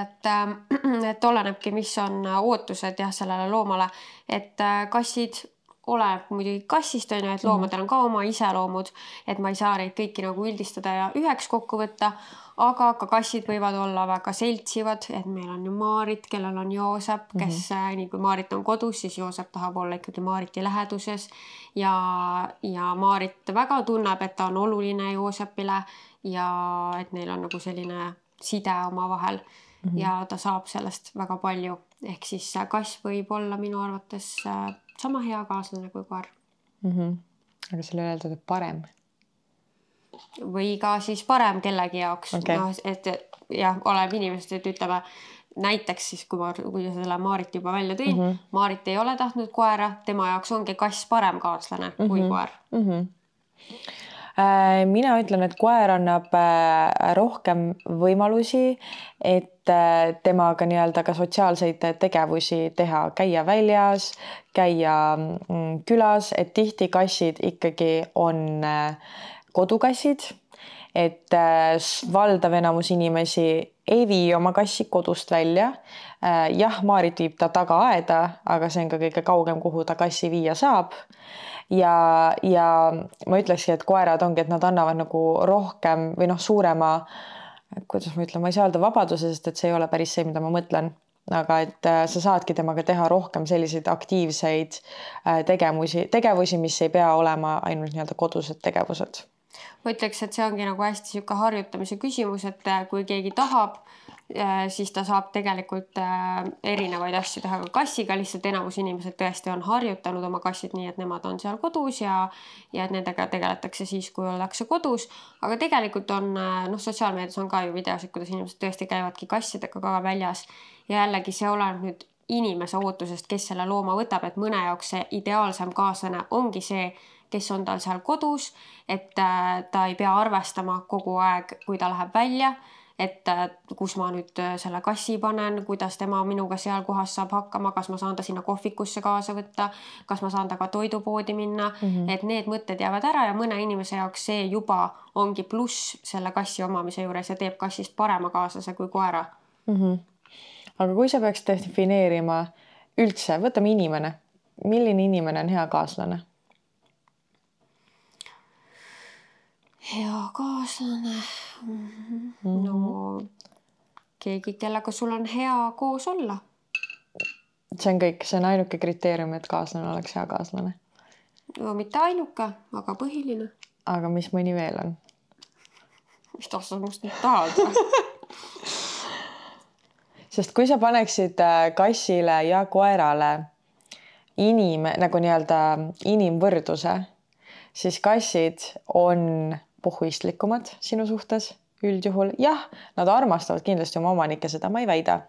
et olenebki, mis on ootused sellele loomale, et kassid oleneb muidugi kassist, et loomadel on ka oma iseloomud, et ma ei saa neid kõiki nagu üldistada ja üheks kokku võtta, aga ka kassid võivad olla väga seltsivad, et meil on ju Maarit, kellel on Joosep, kes nii kui Maarit on kodus, siis Joosep tahab olla ikkagi Maariti läheduses ja Maarit väga tunneb, et ta on oluline Joosepile ja et neil on nagu selline side oma vahel ja ta saab sellest väga palju. Ehk siis kass võib olla minu arvates sama hea kaaslane kui koer. Aga selle öeldud, et parem. Või ka siis parem kellegi jaoks. Okay. Et oleb inimesed, et ütleme näiteks siis, kui selle Maarit juba välja tõin, Maarit ei ole tahtnud koera, tema jaoks ongi kass parem kaaslane kui koer. Mina ütlen, et koer annab rohkem võimalusi, et temaga nii-öelda ka sotsiaalseid tegevusi teha, käia väljas, käia külas, et tihti kassid ikkagi on kodukassid, et valdav enamus inimesi ei vii oma kassi kodust välja. Jah, Maarit viib ta taga aeda, aga see on ka kõige kaugem, kuhu ta kassi viia saab. Ja ma ütlekski, et koerad ongi, et nad annavad nagu rohkem või suurema, kuidas ma ütlen, ma ei saa öelda vabaduse, sest et see ei ole päris see, mida ma mõtlen, aga et sa saadki temaga teha rohkem selliseid aktiivseid tegevusi, mis ei pea olema ainult nii-öelda kodused tegevused. Ma ütleks, et see ongi nagu hästi siuke harjutamise küsimus, et kui keegi tahab, siis ta saab tegelikult erinevaid asju teha ka kassiga, lihtsalt enamus inimesed tõesti on harjutanud oma kassid nii, et nemad on seal kodus ja et nendega tegeletakse siis, kui ollakse kodus. Aga tegelikult on, sotsiaalmeedias on ka ju videosid, kuidas inimesed tõesti käivadki kassidega ka väljas ja jällegi see oleneb nüüd inimese ootusest, kes selle looma võtab, et mõne jaoks see ideaalsem kaaslane ongi see, kes on tal seal kodus, et ta ei pea arvestama kogu aeg, kui ta läheb välja, et kus ma nüüd selle kassi panen, kuidas tema minuga seal kohas saab hakkama, kas ma saan ta sinna kohvikusse kaasa võtta, kas ma saan taga toidupoodi minna, et need mõtted jäävad ära ja mõne inimese jaoks see juba ongi pluss selle kassi omamise juures ja teeb kassist parema kaaslase kui koera. Aga kui sa peaks defineerima üldse, võtame inimene. Milline inimene on hea kaaslane? Hea kaaslane. No keegi, kellega sul on hea koos olla. See on kõik, see on ainuke kriteerium, et kaaslane oleks hea kaaslane. No mitte ainuke, aga põhiline. Aga mis mõni veel on? Mis ta sa must nüüd tahad? Sest kui sa paneksid kassile ja koerale nagu nii-öelda inimvõrduse, siis kassid on puhuistlikumad sinu suhtes üldjuhul. Jah, nad armastavad kindlasti oma omanikke, seda ma ei väida.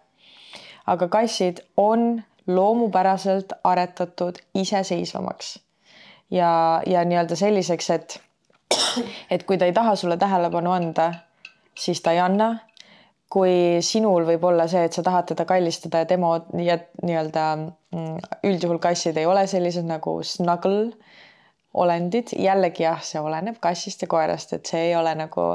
Aga kassid on loomupäraselt aretatud iseseisvamaks. Ja nii-öelda selliseks, et kui ta ei taha sulle tähelepanu anda, siis ta ei anna. kui sinul võib olla see, et sa tahad teda kallistada ja tema ja nii-öelda üldjuhul kassid ei ole sellised nagu snuggle olendid, jällegi jah, see oleneb kassist ja koerast, et see ei ole nagu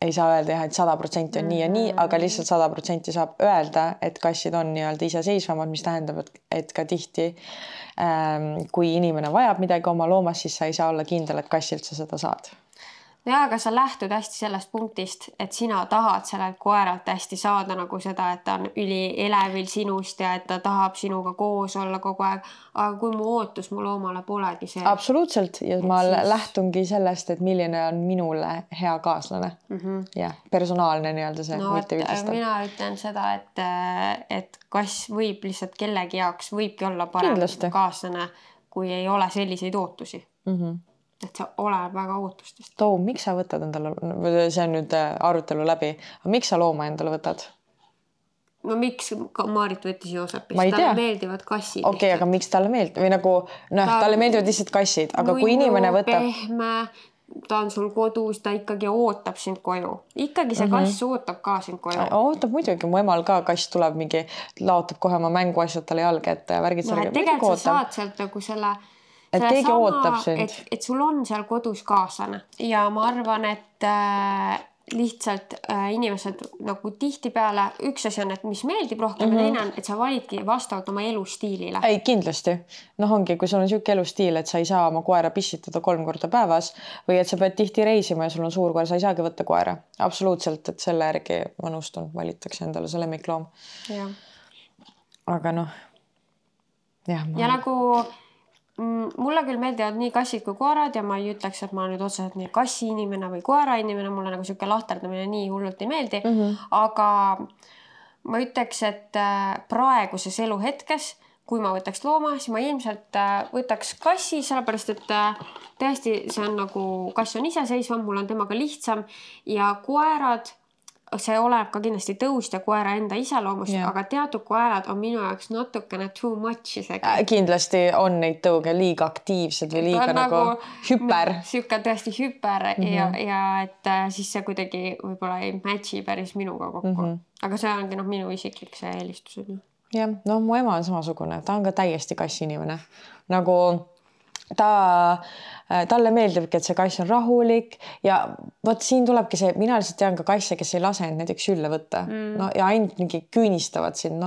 ei saa öelda jah, et 100% on nii ja nii, aga lihtsalt 100% saab öelda, et kassid on nii-öelda iseseisvamad, mis tähendab, et ka tihti kui inimene vajab midagi oma loomas, siis sa ei saa olla kindel, et kassilt sa seda saad. Ja, aga sa lähtud hästi sellest punktist, et sina tahad sellelt koeralt hästi saada nagu seda, et ta on ülielevil sinust ja et ta tahab sinuga koos olla kogu aeg. Aga kui mu ootus mu loomale polegi see. Absoluutselt. Ja ma lähtungi sellest, et milline on minule hea kaaslane. Ja personaalne nii-öelda see. No, mina ütlen seda, et kass võib lihtsalt kellegi jaoks võibki olla parem kaaslane, kui ei ole selliseid ootusi. Et sa oled väga ootustest. Too, miks sa võtad endale, see on nüüd arutelu läbi, aga miks sa looma endale võtad? No miks Maarit võttis Joosepist? Talle meeldivad kassid. Okei, aga miks talle meeldib? Või nagu, talle meeldivad lihtsalt kassid, aga kui inimene võtab... Pehme, ta on sul kodus, ta ikkagi ootab sind koju. Ikkagi see kass ootab ka sind koju. Ootab muidugi, mu emal ka kass tuleb mingi, laotab kohe oma mänguasjad talle jalge, et värgid selle... Tegelikult sa saad sealt nagu selle... Et keegi ootab sind. Et sul on seal kodus kaaslane ja ma arvan, et lihtsalt inimesed nagu tihtipeale üks asi on, et mis meeldib rohkem ja teine on, et sa validki vastavalt oma elustiilile. Ei, kindlasti. Ongi, kui sul on siuke elustiil, et sa ei saa oma koera pissitada 3 korda päevas või et sa pead tihti reisima ja sul on suur koer, sa ei saagi võtta koera. Absoluutselt, et selle järgi ma nõustun, valitakse endale see lemmikloom. Ja. Aga jah. Ja nagu... Mulle küll meeldivad nii kassid kui koerad ja ma ei ütleks, et ma nüüd otseselt nii kassi inimene või koera inimene, mulle nagu siuke lahterdamine nii hullult ei meeldi, aga ma ütleks, et praeguses eluhetkes, kui ma võtaks looma, siis ma ilmselt võtaks kassi, sellepärast, et tõesti see on nagu, kass on iseseisvam, mul on temaga lihtsam ja koerad, see oleneb ka kindlasti tõust ja koera enda iseloomust, aga teatud koerad on minu jaoks natukene too much isegi. Kindlasti on neid tõuge liiga aktiivsed või liiga nagu hüper. Siuke tõesti hüper ja et siis see kuidagi võib-olla ei matchi päris minuga kokku. Aga see ongi minu isiklik see eelistus. Jah, mu ema on samasugune, ta on ka täiesti kassinimene. Nagu... Talle meeldibki, et see kass on rahulik ja võt siin tulebki see, mina lihtsalt tean ka kasse, kes ei lase end näiteks sülle võtta ja ainult mingi küünistavad siin,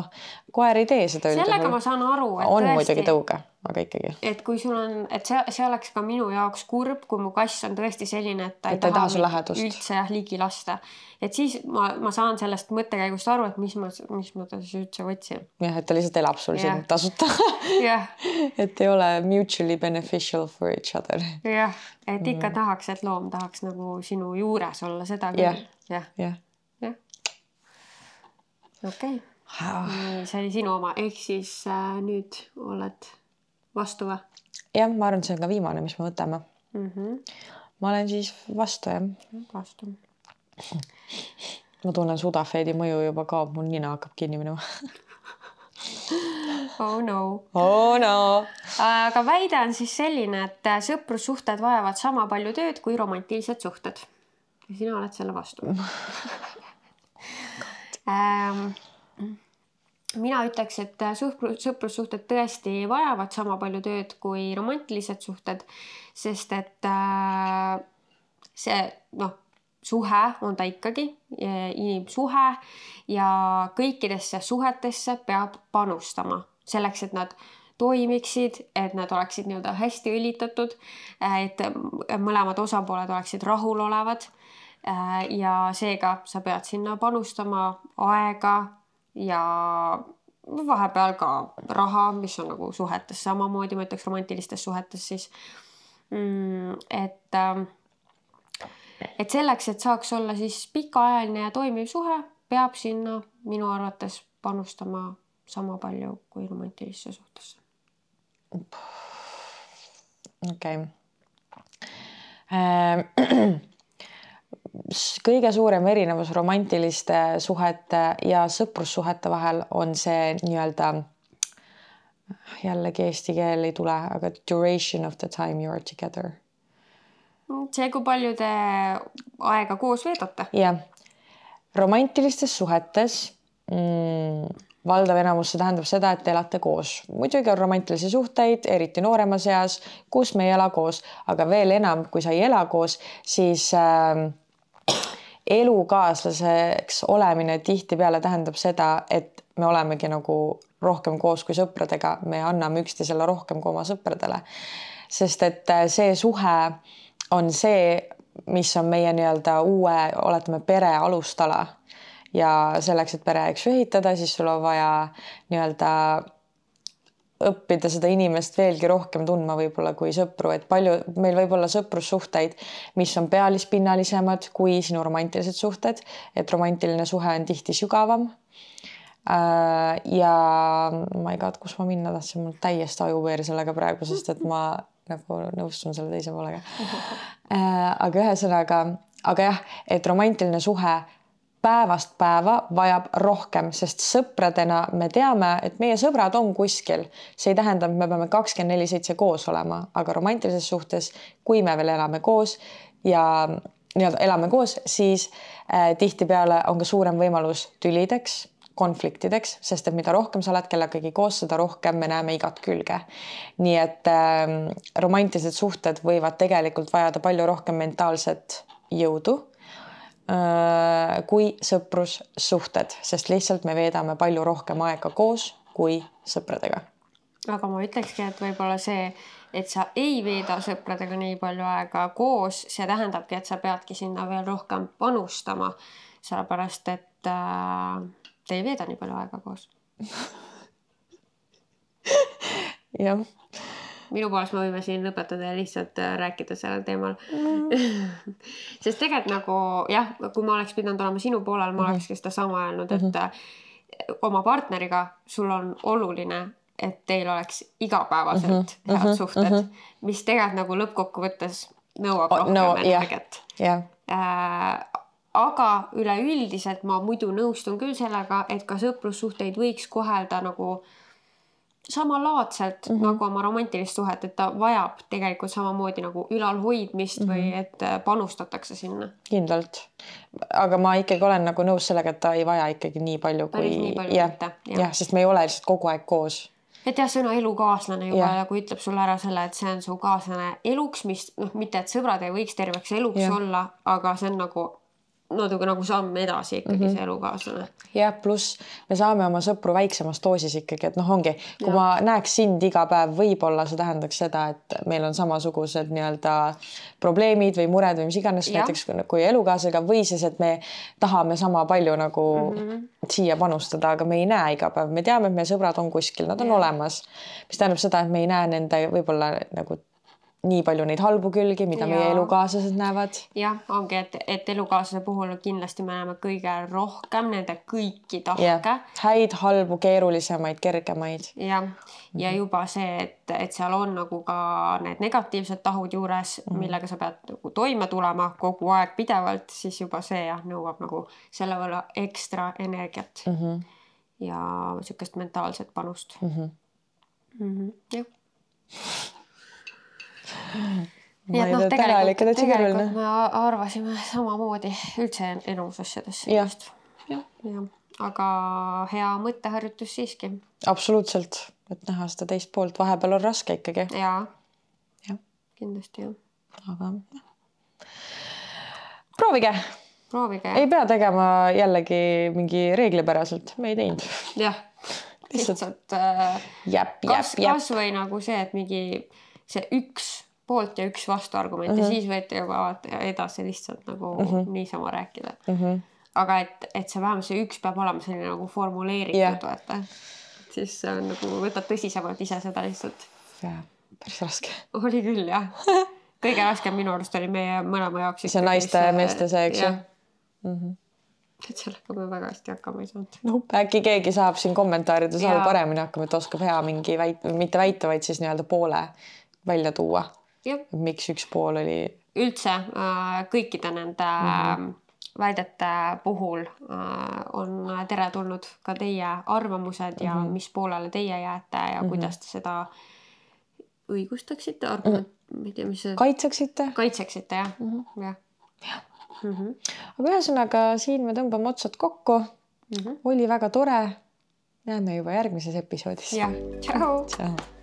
koer ei tee seda üldjuhul. Sellega ma saan aru, et on muidugi tõuge, aga ikkagi. Et kui sul on, et see oleks ka minu jaoks kurb, kui mu kass on tõesti selline, et ta ei taha üldse ligi lasta. Et siis ma saan sellest mõttekäigust aru, et mis ma ta siis üldse võtsin. Jah, et ta lihtsalt elab sul siin tasuta. Et ei ole mutually beneficial for each other. Jah, et ikka tahaks, et loom tahaks nagu sinu juures olla seda küll. Jah. Okei. See oli sinu oma, ehk siis nüüd oled vastu või? Jah, ma arvan, see on ka viimane, mis me võtame. Ma olen siis vastu, jah. Vastu. Ma tunnen sudafeedi mõju juba kaob, mul nina hakkab kinni minema. Oh no. Aga väide on siis selline, et sõprussuhted vajavad sama palju tööd kui romantilised suhted. Ja sina oled selle vastu. Mina ütleks, et sõprussuhted tõesti vajavad sama palju tööd kui romantilised suhted, sest et see, suhe on ta ikkagi, inimsuhe ja kõikidesse suhetesse peab panustama selleks, et nad toimiksid, et nad oleksid nii-öelda hästi õlitatud, et mõlemad osapooled oleksid rahulolevad ja seega sa pead sinna panustama aega ja vahepeal ka raha, mis on nagu suhetes samamoodi, ma ütleks romantilistes suhetes siis, et selleks, et saaks olla siis pikaajaline ja toimiv suhe, peab sinna minu arvates panustama sama palju kui romantilisse suhtesse. Okei. Kõige suurem erinevus romantiliste suhete ja sõprussuhete vahel on see nii-öelda, jällegi eesti keel ei tule, aga duration of the time you are together. See, kui palju te aega koos veedate? Jah, romantilistes suhetes valdav enamus see tähendab seda, et te elate koos. Muidugi on romantilisi suhteid, eriti nooremas eas, kus me ei ela koos, aga veel enam, kui sa ei ela koos, siis elukaaslaseks olemine tihtipeale tähendab seda, et me olemegi nagu rohkem koos kui sõpradega, me anname üksteisele rohkem kui oma sõpradele. Sest et see suhe on see, mis on meie nii-öelda uue, oletame, pere alustala. Ja selleks, et pere ehitada, siis sul on vaja nii-öelda õppida seda inimest veelgi rohkem tundma võib-olla kui sõpru, et palju meil võib olla sõprussuhteid, mis on pealispinnalisemad kui sinu romantilised suhted, et romantiline suhe on tihti sügavam. Ja ma ei tea, kus ma minna tahtsin, mul täiesti ajuveer sellega praegu, sest et ma nagu nõustun selle teise poolega. Aga ühesõnaga, aga jah, et romantiline suhe päevast päeva vajab rohkem, sest sõpradena me teame, et meie sõbrad on kuskil. See ei tähenda, et me peame 24/7 koos olema, aga romantilises suhtes, kui me veel elame koos ja nii-öelda elame koos, siis tihtipeale on ka suurem võimalus tülideks, konfliktideks, sest et mida rohkem sa oled kellegagi koos, seda rohkem me näeme igat külge. Nii et romantilised suhted võivad tegelikult vajada palju rohkem mentaalset jõudu kui sõprussuhted, sest lihtsalt me veedame palju rohkem aega koos kui sõpradega. Aga ma ütlekski, et võib-olla see, et sa ei veeda sõpradega nii palju aega koos, see tähendabki, et sa peadki sinna veel rohkem panustama, sellepärast et te ei veeda nii palju aega koos. Jah. Minu poolest me võime siin lõpetada ja lihtsalt rääkida sellel teemal. Sest tegelikult nagu, jah, kui ma oleks pidanud olema sinu poolel, ma olekski seda sama öelnud, et oma partneriga sul on oluline, et teil oleks igapäevaselt head suhted, mis tegelikult nagu lõppkokkuvõttes nõuab rohkem energiat. Aga üleüldiselt ma muidu nõustun küll sellega, et ka sõprussuhteid võiks kohelda nagu samalaadselt nagu oma romantilist suhet, et ta vajab tegelikult samamoodi nagu ülalhoidmist või et panustatakse sinna. Kindlalt. Aga ma ikkagi olen nagu nõus sellega, et ta ei vaja ikkagi nii palju kui... Jah, sest me ei ole lihtsalt kogu aeg koos. Et jah, sõna elukaaslane juba kui ütleb sulle ära selle, et see on su kaaslane eluks, mis mitte, et sõbrad ei võiks terveks eluks olla, aga see on nagu samm edasi ikkagi see elukaaslane. Ja pluss me saame oma sõpru väiksemas doosis ikkagi, et ongi, kui ma näeks sind iga päev, võib-olla see tähendaks seda, et meil on samasugused nii-öelda probleemid või mured või mis iganes näiteks kui elukaaslasega või siis, et me tahame sama palju nagu siia panustada, aga me ei näe iga päev. Me teame, et meie sõbrad on kuskil, nad on olemas, mis tähendab seda, et me ei näe nende võib-olla nagu nii palju neid halbu külgi, mida meie elukaaslased näevad. Jah, ongi, et elukaaslase puhul kindlasti me näeme kõige rohkem nende kõiki tahke. Häid, halbu, keerulisemaid, kergemaid. Ja juba see, et seal on nagu ka need negatiivsed tahud juures, millega sa pead nagu toime tulema kogu aeg pidevalt, siis juba see nõuab nagu selle võrra ekstra energiat ja sükest mentaalset panust. Jah. Nii et tegelikult me arvasime samamoodi üldse enamus asjadesse. Aga hea mõtteharjutus siiski. Absoluutselt, et näha seda teist poolt. Vahepeal on raske ikkagi. Jaa, kindlasti jah. Aga proovige. Ei pea tegema jällegi mingi reeglipäraselt. Me ei teinud. Jah, lihtsalt kas või nagu see, et mingi see üks poolt ja üks vastuargument ja siis võite juba edasi lihtsalt nagu niisama rääkida. Aga et see vähemalt see üks peab olema selline nagu formuleeritud, siis nagu võtad tõsisemalt ise seda lihtsalt. Jah, päris raske. Oli küll, jah. Kõige raskem minu arust oli meie mõlema jaoks. See naiste ja meeste see, eks ju? Et sellega me väga hästi hakkama ei saanud. No, äkki keegi saab siin kommentaarides all paremini hakkama, et oskab hea mingi mitte väita, vaid siis nii-öelda poole välja tuua. Miks üks pool oli? Üldse kõikide nende väidete puhul on teretulnud ka teie arvamused ja mis poolele teie jääte ja kuidas te seda õigustaksite, ma ei tea, mis see... Kaitseksite, jah. Jah. Aga ühesõnaga siin me tõmbame otsad kokku. Oli väga tore. Näeme juba järgmises episoodis. Jah, tšau! Tšau!